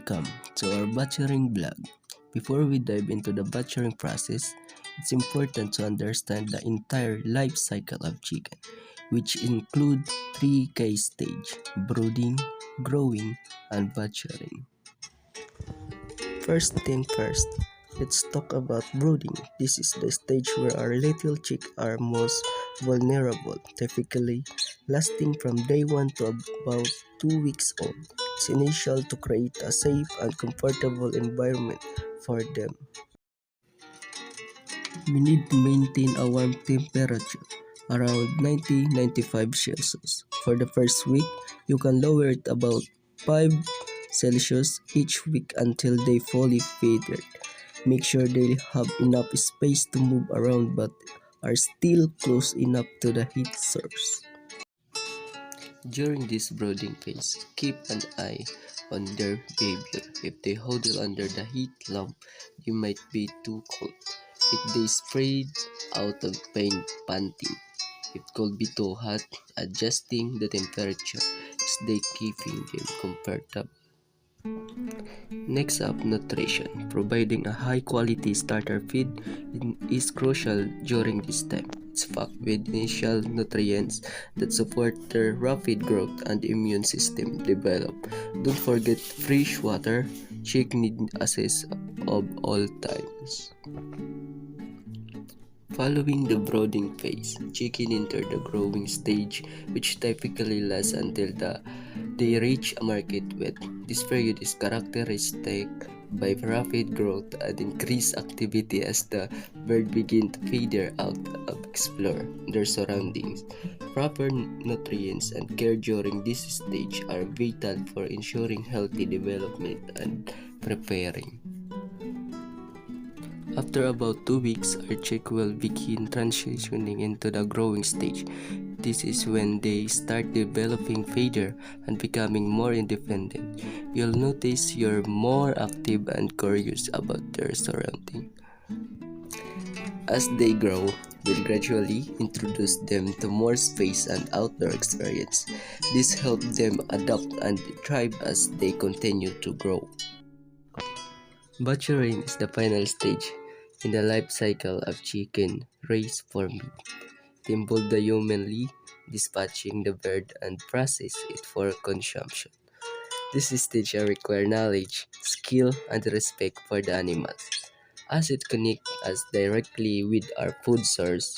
Welcome to our butchering blog. Before we dive into the butchering process, it's important to understand the entire life cycle of chicken, which include three key stages: brooding, growing, and butchering. First thing first, let's talk about brooding. This is the stage where our little chicks are most vulnerable, typically lasting from day 1 to about 2 weeks old. It's essential to create a safe and comfortable environment for them. We need to maintain a warm temperature around 90-95 Celsius. For the first week, you can lower it about 5 Celsius each week until they fully faded. Make sure they have enough space to move around but are still close enough to the heat source. During this brooding phase, keep an eye on their behavior. If they huddle under the heat lamp, you might be too cold. If they spread out of pain panting, it could be too hot. Adjusting the temperature is the keeping them comfortable. Next up, nutrition. Providing a high-quality starter feed is crucial during this time. It's packed with initial nutrients that support their rapid growth and immune system development. Don't forget fresh water. Chicken need access of all times. Following the brooding phase, chicken enter the growing stage, which typically lasts until they reach a market weight. This period is characteristic by rapid growth and increased activity as the bird begin to feather out and explore their surroundings. Proper nutrients and care during this stage are vital for ensuring healthy development and preparing. After about 2 weeks, our chick will begin transitioning into the growing stage. This is when they start developing feather and becoming more independent. You'll notice you're more active and curious about their surroundings. As they grow, we'll gradually introduce them to more space and outdoor experience. This helps them adapt and thrive as they continue to grow. Butchering is the final stage in the life cycle of chicken raised for meat. It involves the humanly dispatching the bird and process it for consumption. This stage requires knowledge, skill, and respect for the animals, as it connects us directly with our food source.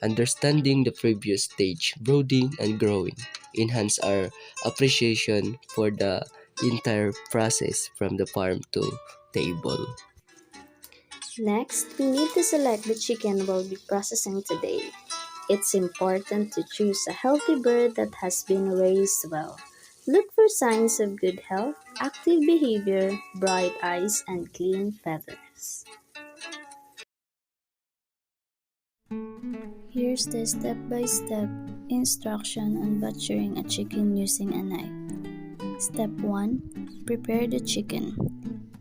Understanding the previous stage, brooding and growing, enhance our appreciation for the entire process from the farm to table. Next, we need to select the chicken we'll be processing today. It's important to choose a healthy bird that has been raised well. Look for signs of good health, active behavior, bright eyes, and clean feathers. Here's the step-by-step instruction on butchering a chicken using a knife. Step 1. Prepare the chicken.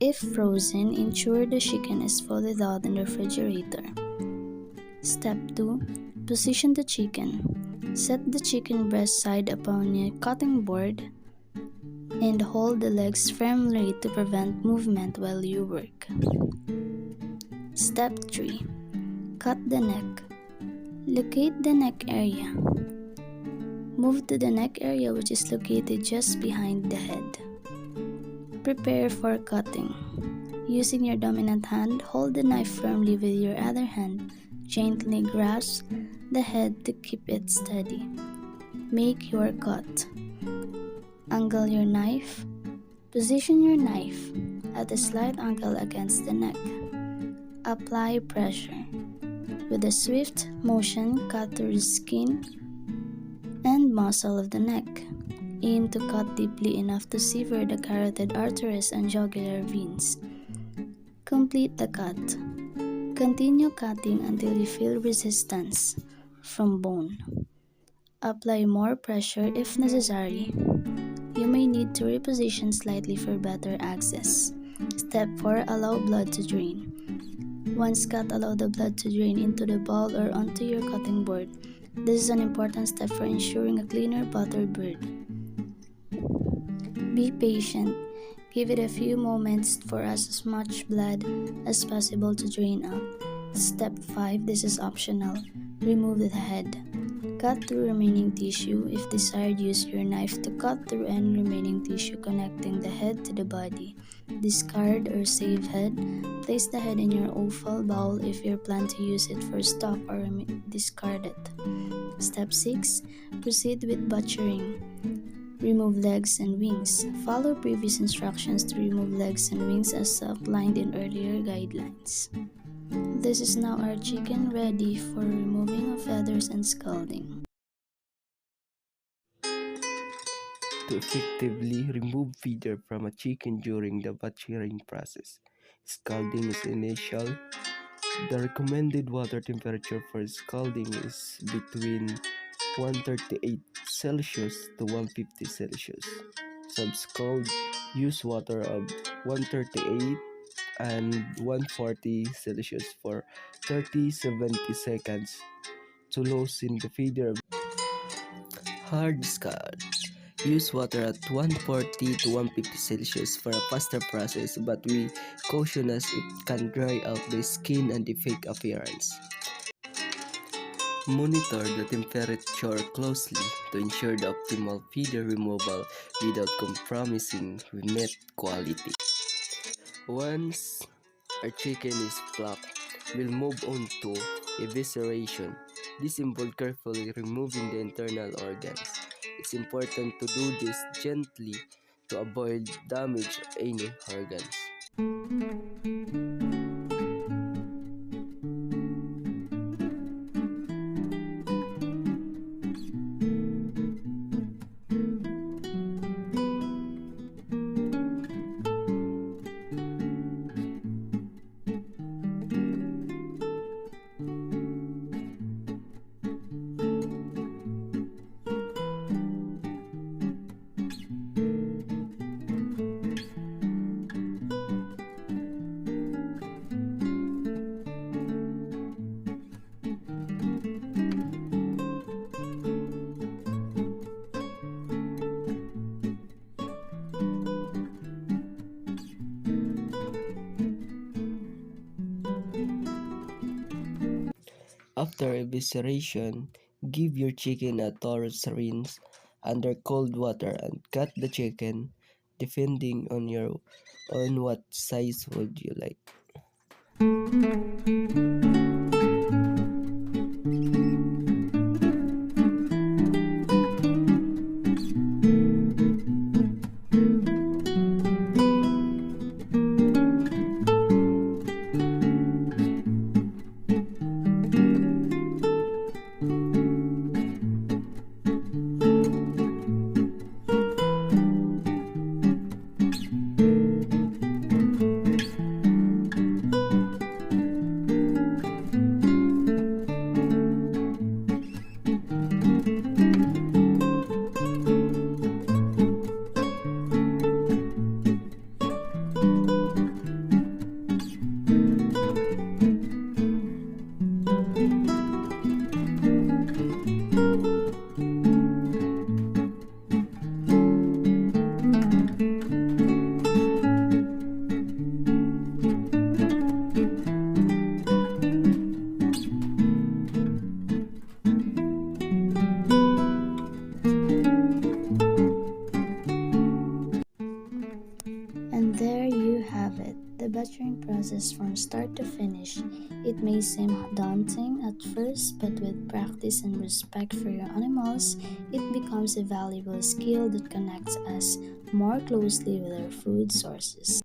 If frozen, ensure the chicken is fully thawed in the refrigerator. Step 2. Position the chicken. Set the chicken breast side upon a cutting board and hold the legs firmly to prevent movement while you work. Step 3. Cut the neck. Locate the neck area. Move to the neck area, which is located just behind the head. Prepare for cutting. Using your dominant hand, hold the knife firmly with your other hand. Gently grasp the head to keep it steady. Make your cut. Angle your knife. Position your knife at a slight angle against the neck. Apply pressure. With a swift motion, cut through the skin and muscle of the neck. Aim to cut deeply enough to sever the carotid arteries and jugular veins. Complete the cut. Continue cutting until you feel resistance from bone. Apply more pressure if necessary. You may need to reposition slightly for better access. Step 4. Allow blood to drain. Once cut, allow the blood to drain into the bowl or onto your cutting board. This is an important step for ensuring a cleaner, buttered bird. Be patient. Give it a few moments for as much blood as possible to drain out. Step 5. This is optional. Remove the head. Cut through remaining tissue. If desired, use your knife to cut through any remaining tissue connecting the head to the body. Discard or save head. Place the head in your oval bowl if you plan to use it for stock or discard it. Step 6. Proceed with butchering. Remove legs and wings. Follow previous instructions to remove legs and wings as outlined in earlier guidelines. This is now our chicken ready for removing of feathers and scalding. To effectively remove feather from a chicken during the butchering process, scalding is initial. The recommended water temperature for scalding is between 138 Celsius to 150 Celsius. Subscald, use water of 138 and 140 Celsius for 30-70 seconds to loosen the feeder. Hard scald. Use water at 140 to 150 Celsius for a faster process, but we caution as it can dry out the skin and the fake appearance. Monitor the temperature closely to ensure the optimal feeder removal without compromising with meat quality. Once our chicken is plucked, we'll move on to evisceration. This involves carefully removing the internal organs. It's important to do this gently to avoid damage of any organs. After evisceration, give your chicken a thorough rinse under cold water and cut the chicken depending on what size would you like. And there you have it, the butchering process from start to finish. It may seem daunting at first, but with practice and respect for your animals, it becomes a valuable skill that connects us more closely with our food sources.